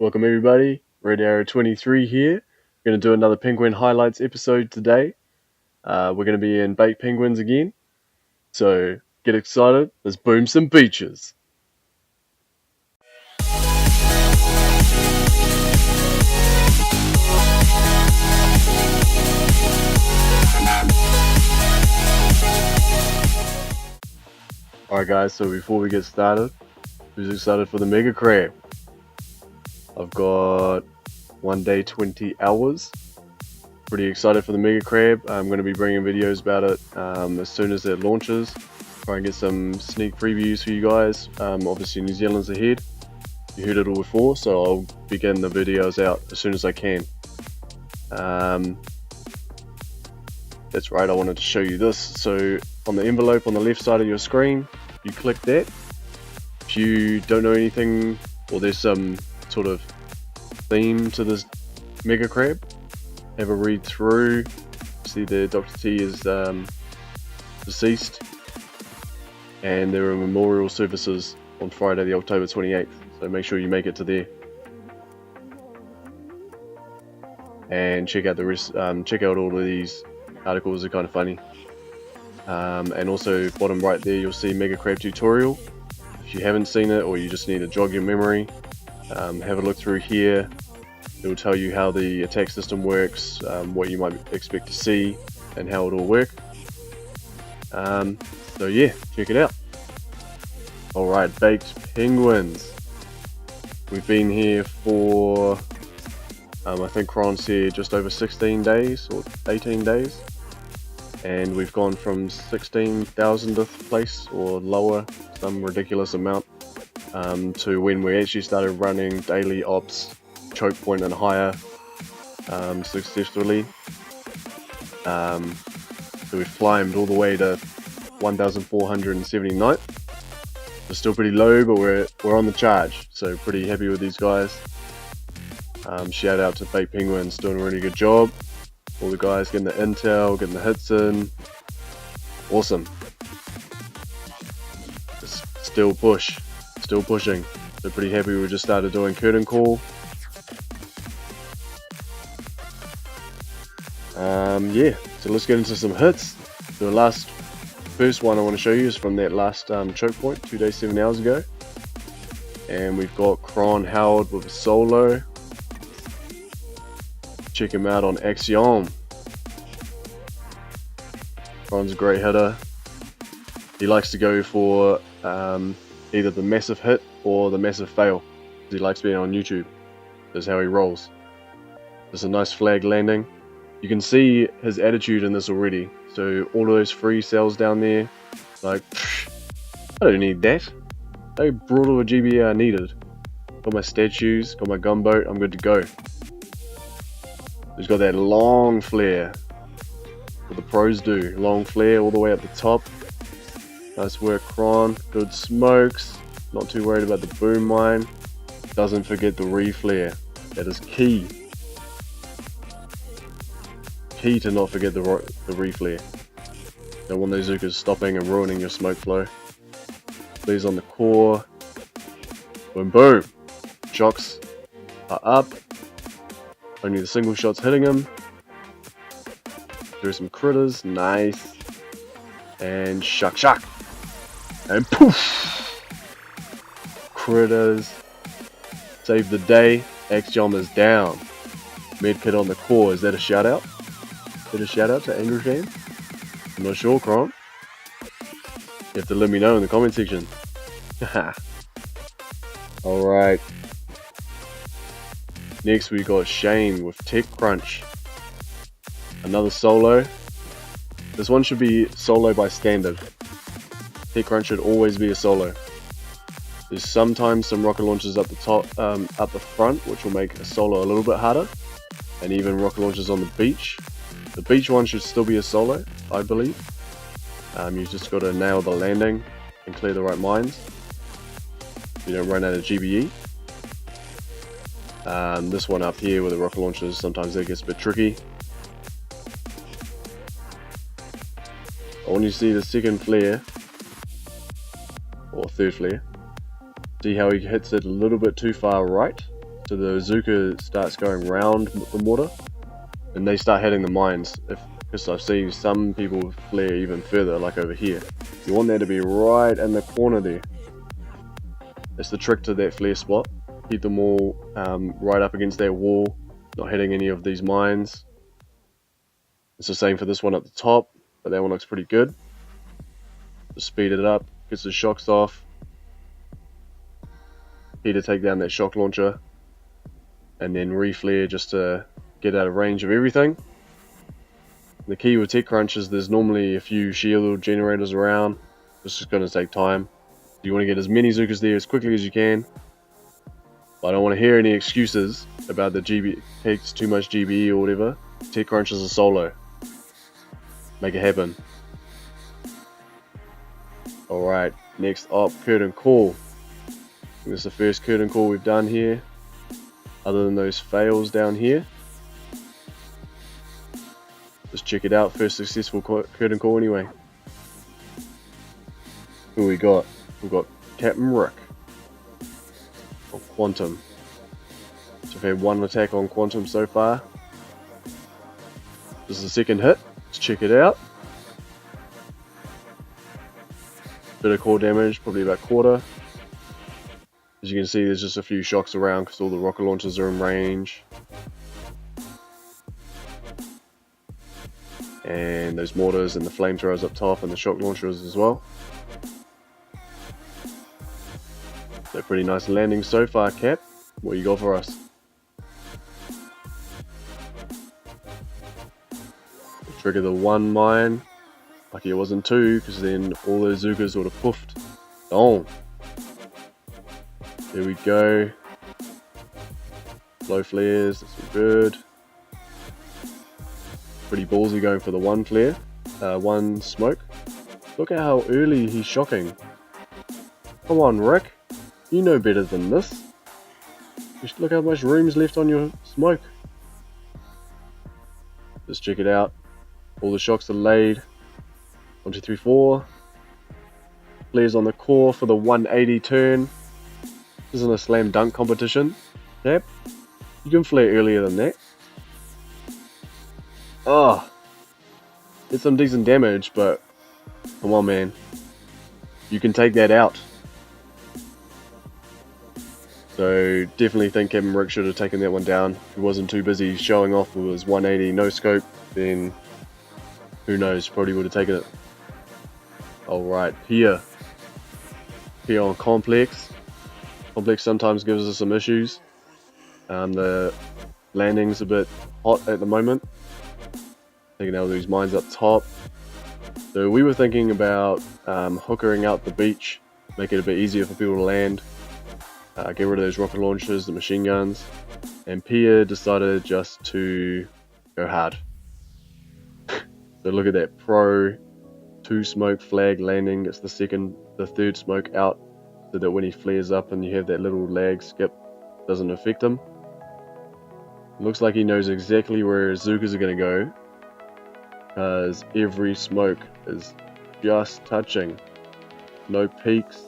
Welcome everybody, Red Arrow 23 here. We're going to do another Penguin Highlights episode today. We're going to be in Baked Penguins again. So get excited, let's boom some beaches. Alright guys, so before we get started, who's excited for the Mega Crab? I've got 1 day 20 hours. Pretty excited for the Mega Crab. I'm going to be bringing videos about it as soon as it launches. Try and get some sneak previews for you guys. Obviously New Zealand's ahead. You heard it all before, so I'll be getting the videos out as soon as I can. That's right, I wanted to show you this. So on the envelope on the left side of your screen, you click that. If you don't know anything, or there's some sort of theme to this Mega Crab, have a read through. See, the Dr. T is deceased, and there are memorial services on Friday the October 28th, so make sure you make it to there and check out the rest. Check out all of these articles, they're kind of funny. And also bottom right there you'll see Mega Crab tutorial. If you haven't seen it, or you just need to jog your memory, have a look through here. It will tell you how the attack system works, what you might expect to see, and how it will work. So yeah, check it out. Alright, Baked Penguins. We've been here for, I think Chron's here just over 16 days, or 18 days. And we've gone from 16,000th place, or lower, some ridiculous amount, to when we actually started running daily ops, choke point and higher, successfully. So we've climbed all the way to 1,479. We're still pretty low, but we're on the charge, so pretty happy with these guys. Shout out to Baked Penguins, doing a really good job. All the guys getting the intel, getting the hits in. Awesome. Still pushing. So pretty happy we just started doing curtain call. Yeah, so let's get into some hits. The first one I want to show you is from that last choke point 2 days 7 hours ago, and we've got Chron Howard with a solo. Check him out on Axiom. Chron's a great hitter. He likes to go for either the massive hit or the massive fail. He likes being on YouTube. That's how he rolls. There's a nice flag landing. You can see his attitude in this already. So all of those free cells down there, like, I don't need that. How broad of a GBA I needed. Got my statues, got my gunboat, I'm good to go. He's got that long flare. What the pros do. Long flare all the way up the top. Nice work, Chron. Good smokes. Not too worried about the boom mine. Doesn't forget the re-flare. That is key. Key to not forget the re-flare. Don't want those Zukas stopping and ruining your smoke flow. Please on the core. Boom boom. Shocks are up. Only the single shots hitting him. Through some critters. Nice. And shuck. And poof. Critters. Save the day. Axiom is down. Medkit on the core. Is that a shout out? Is that a shout out to Angry Fan? I'm not sure, Chron. You have to let me know in the comment section. Alright. Next we got Shayne with Tech Crunch. Another solo. This one should be solo by standard. Tech Crunch should always be a solo. There's sometimes some rocket launches up the top, up the front, which will make a solo a little bit harder, and even rocket launches on the beach. The beach one should still be a solo, I believe. You just got to nail the landing and clear the right mines. You don't run out of GBE. This one up here with the rocket launchers, sometimes that gets a bit tricky. I want you to see the second flare, or third flare. See how he hits it a little bit too far right, So the Zuka starts going round the mortar, and they start hitting the mines. Because I've seen some people flare even further, like over here. You want that to be right in the corner there. That's the trick to that flare spot. Keep them all right up against that wall, not hitting any of these mines. It's the same for this one at the top, but that one looks pretty good. Just speed it up, gets the shocks off. Here to take down that shock launcher, and then reflare just to get out of range of everything. The key with Tech Crunch is there's normally a few shield generators around. It's just going to take time. You want to get as many Zukas there as quickly as you can. But I don't want to hear any excuses about the GB takes too much GB or whatever. Tech Crunch is a solo. Make it happen. Alright, next up, curtain call. This is the first curtain call we've done here. Other than those fails down here. Just check it out, first successful curtain call anyway. Who we got? We've got Captain Rick. Or Quantum. So we've had one attack on Quantum so far. This is the second hit. Let's check it out. Bit of core damage, probably about quarter. As you can see, there's just a few shocks around because all the rocket launchers are in range. And those mortars and the flamethrowers up top and the shock launchers as well. So pretty nice landing so far, Cap. What you got for us? Trigger the one mine. Lucky it wasn't two, because then all those Zukas would have poofed. Oh. There we go. Low flares, that's all good. Pretty ballsy going for the one flare, one smoke. Look at how early he's shocking. Come on, Rick. You know better than this. Just look how much room's left on your smoke. Just check it out. All the shocks are laid. 1, 2, 3, 4. Flares on the core for the 180 turn. This isn't a slam dunk competition. Yep. You can flare earlier than that. Oh, it's some decent damage, but come on, man. You can take that out. So definitely think Captain Rick should have taken that one down. If he wasn't too busy showing off with his 180 no scope, then who knows, probably would have taken it. Alright, Pier on Complex. Complex sometimes gives us some issues. The landing's a bit hot at the moment. Taking out these mines up top. So we were thinking about hookering out the beach, make it a bit easier for people to land. Get rid of those rocket launchers, the machine guns. And Pia decided just to go hard. So look at that, pro 2 smoke flag landing. It's the third smoke out, so that when he flares up and you have that little lag skip, doesn't affect him. Looks like he knows exactly where his Zukas are going to go, because every smoke is just touching. No peaks.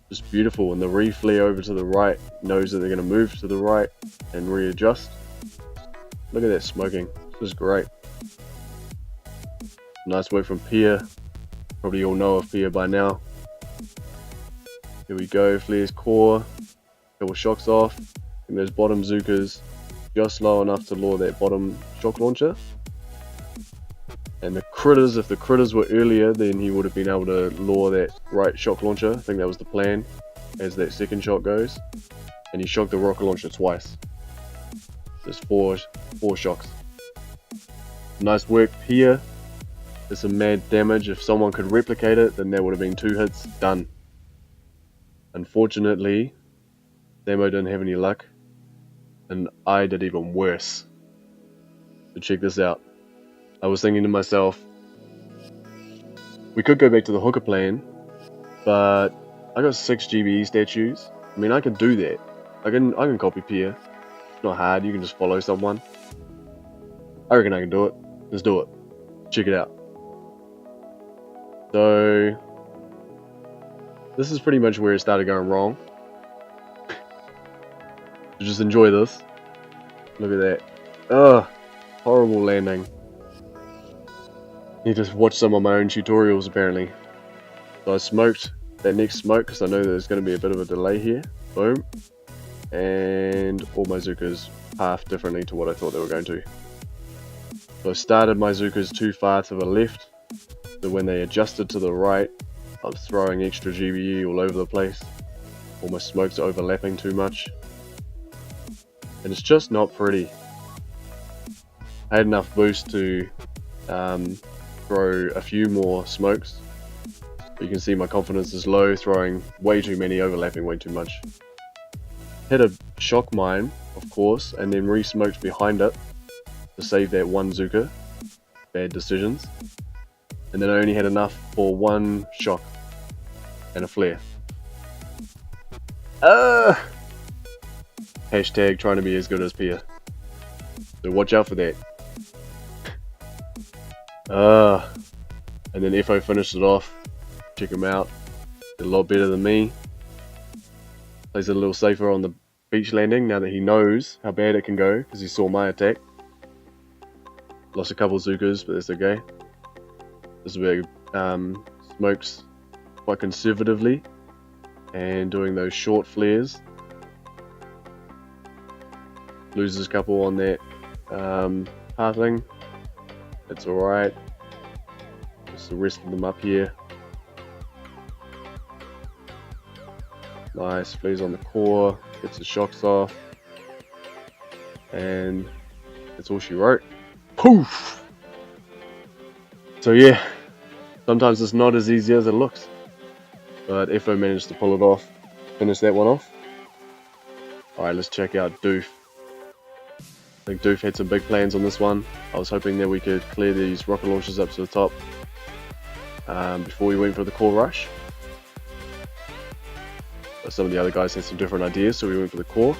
Just beautiful. And the reflare over to the right knows that they're going to move to the right and readjust. Look at that smoking. This is great. Nice work from Pia. Probably all know of Pia by now. Here we go. Flares core. Couple shocks off. And those bottom Zukas just low enough to lure that bottom shock launcher. And the critters, if the critters were earlier, then he would have been able to lure that right shock launcher. I think that was the plan, as that second shot goes. And he shocked the rocket launcher twice. There's four shocks. Nice work here. There's some mad damage. If someone could replicate it, then that would have been 2 hits, done. Unfortunately, Samo didn't have any luck. And I did even worse. So check this out. I was thinking to myself, we could go back to the hooker plan, but I got 6 GBE statues. I mean, I can do that. I can copy Pia. It's not hard, you can just follow someone. I reckon I can do it. Let's do it. Check it out. So, this is pretty much where it started going wrong. So just enjoy this. Look at that. Ugh, horrible landing. Need to watch some of my own tutorials apparently. So I smoked that next smoke because I know there's going to be a bit of a delay here. Boom. And all my Zukas half differently to what I thought they were going to. So I started my Zukas too far to the left. So when they adjusted to the right, I was throwing extra GBE all over the place. All my smokes are overlapping too much. And it's just not pretty. I had enough boost to throw a few more smokes. But you can see my confidence is low, throwing way too many, overlapping way too much. Hit a shock mine, of course, and then re-smoked behind it to save that one Zuka. Bad decisions. And then I only had enough for one shock and a flare. Hashtag trying to be as good as Pia. So watch out for that. And then Ep8 finished it off. Check him out. Did a lot better than me. Plays it a little safer on the beach landing now that he knows how bad it can go because he saw my attack. Lost a couple Zukas, but that's okay. This is where smokes quite conservatively and doing those short flares. Loses a couple on that pathing. That's alright. Just the rest of them up here. Nice, flares on the core, gets the shocks off. And that's all she wrote. Poof! So yeah, sometimes it's not as easy as it looks. But Ep8 managed to pull it off, finish that one off. Alright, let's check out Doof. I think Doof had some big plans on this one. I was hoping that we could clear these rocket launchers up to the top before we went for the core rush. But some of the other guys had some different ideas, so we went for the core.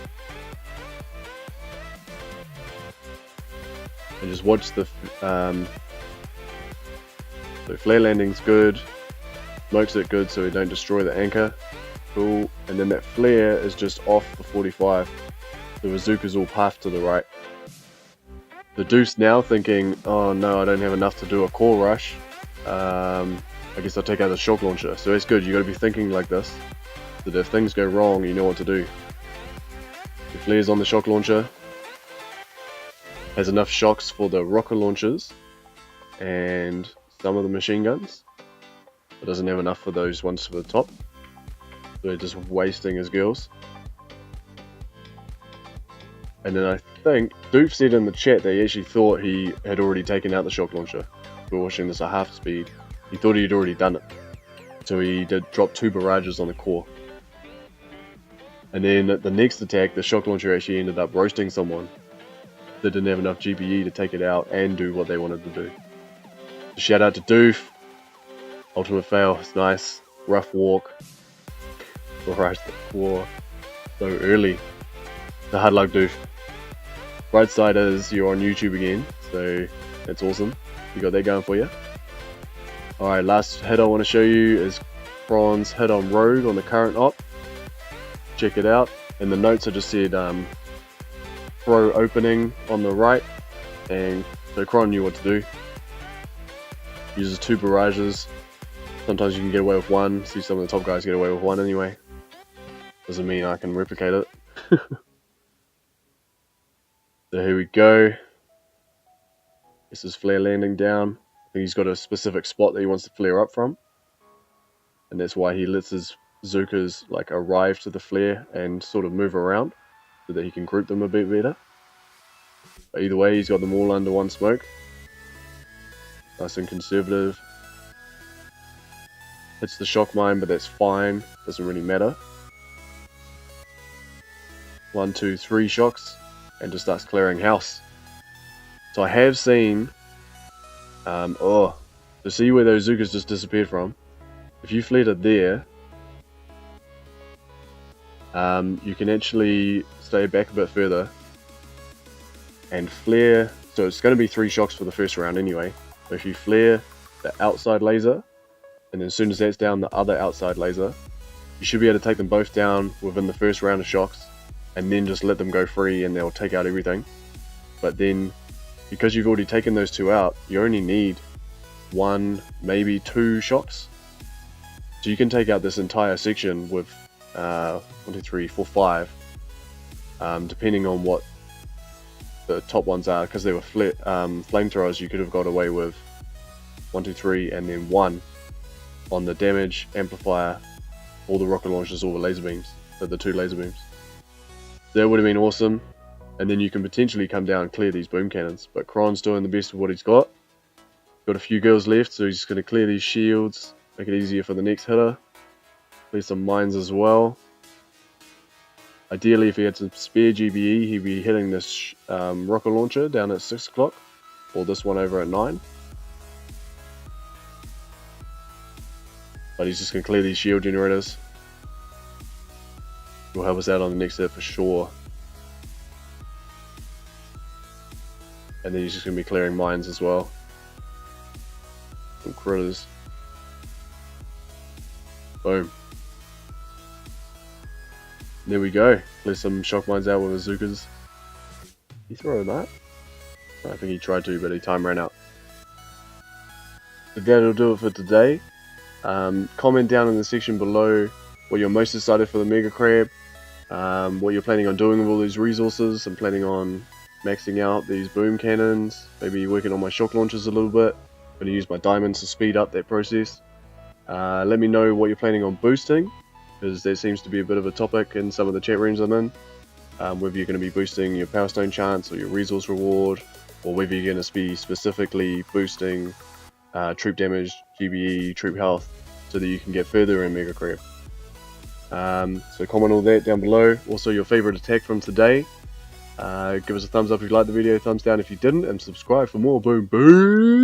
And just watch the so flare landing's good, smokes it good so we don't destroy the anchor. Cool. And then that flare is just off the 45. The Zuka's all path to the right. The Doof's now thinking, oh no, I don't have enough to do a core rush. I guess I'll take out the shock launcher. So that's good, you gotta be thinking like this. So that if things go wrong, you know what to do. The flare's on the shock launcher. Has enough shocks for the rocket launchers and some of the machine guns. But doesn't have enough for those ones for the top. So they're just wasting his girls. And then I think Doof said in the chat that he actually thought he had already taken out the shock launcher. We were watching this at half speed. He thought he'd already done it. So he did drop 2 barrages on the core. And then at the next attack, the shock launcher actually ended up roasting someone that didn't have enough GPE to take it out and do what they wanted to do. So shout out to Doof. Ultimate fail, it's nice. Rough walk. Barrage the core so early. So hard luck, Doof. Right side is you're on YouTube again, so that's awesome. You got that going for you. Alright, last hit I want to show you is Chron's hit on Rogue on the current op. Check it out. In the notes I just said throw opening on the right, and so Chron knew what to do. Uses 2 barrages. Sometimes you can get away with 1. See some of the top guys get away with 1 anyway. Doesn't mean I can replicate it. So here we go. This is flare landing down. I think he's got a specific spot that he wants to flare up from. And that's why he lets his Zukas like arrive to the flare and sort of move around so that he can group them a bit better. But either way, he's got them all under one smoke. Nice and conservative. Hits the shock mine, but that's fine. Doesn't really matter. 1, 2, 3 shocks. And just starts clearing house. So I have seen, to see where those Zukas just disappeared from. If you flared it there, you can actually stay back a bit further and flare. So it's going to be 3 shocks for the first round anyway. So if you flare the outside laser, and then as soon as that's down, the other outside laser, you should be able to take them both down within the first round of shocks. and then just let them go free and they'll take out everything. But then, because you've already taken those 2 out, you only need 1, maybe 2 shocks. So you can take out this entire section with 1, 2, 3, 4, 5, depending on what the top ones are. Because they were flamethrowers, you could have got away with 1, 2, 3, and then 1 on the damage, amplifier, all the rocket launchers, all the laser beams, the 2 laser beams. That would have been awesome. And then you can potentially come down and clear these boom cannons. But Chron's doing the best with what he's got. Got a few girls left, so he's just going to clear these shields, make it easier for the next hitter. Clear some mines as well. Ideally, if he had some spare GBE, he'd be hitting this rocket launcher down at 6 o'clock, or this one over at 9. But he's just going to clear these shield generators. Will help us out on the next hit for sure. And then he's just going to be clearing mines as well. Some critters. Boom. There we go. Clear some shock mines out with the Zukas. He throw that? I think he tried to, but his time ran out. But that'll do it for today. Comment down in the section below what you're most excited for the Mega Crab. What you're planning on doing with all these resources. I'm planning on maxing out these boom cannons, maybe working on my shock launchers a little bit. I'm going to use my diamonds to speed up that process. Let me know what you're planning on boosting, because there seems to be a bit of a topic in some of the chat rooms I'm in. Whether you're going to be boosting your Power Stone chance or your resource reward, or whether you're going to be specifically boosting troop damage, GBE, troop health, so that you can get further in Mega Crab. So comment all that down below. Also your favourite attack from today. Give us a thumbs up if you liked the video, thumbs down if you didn't, and subscribe for more. Boom boom!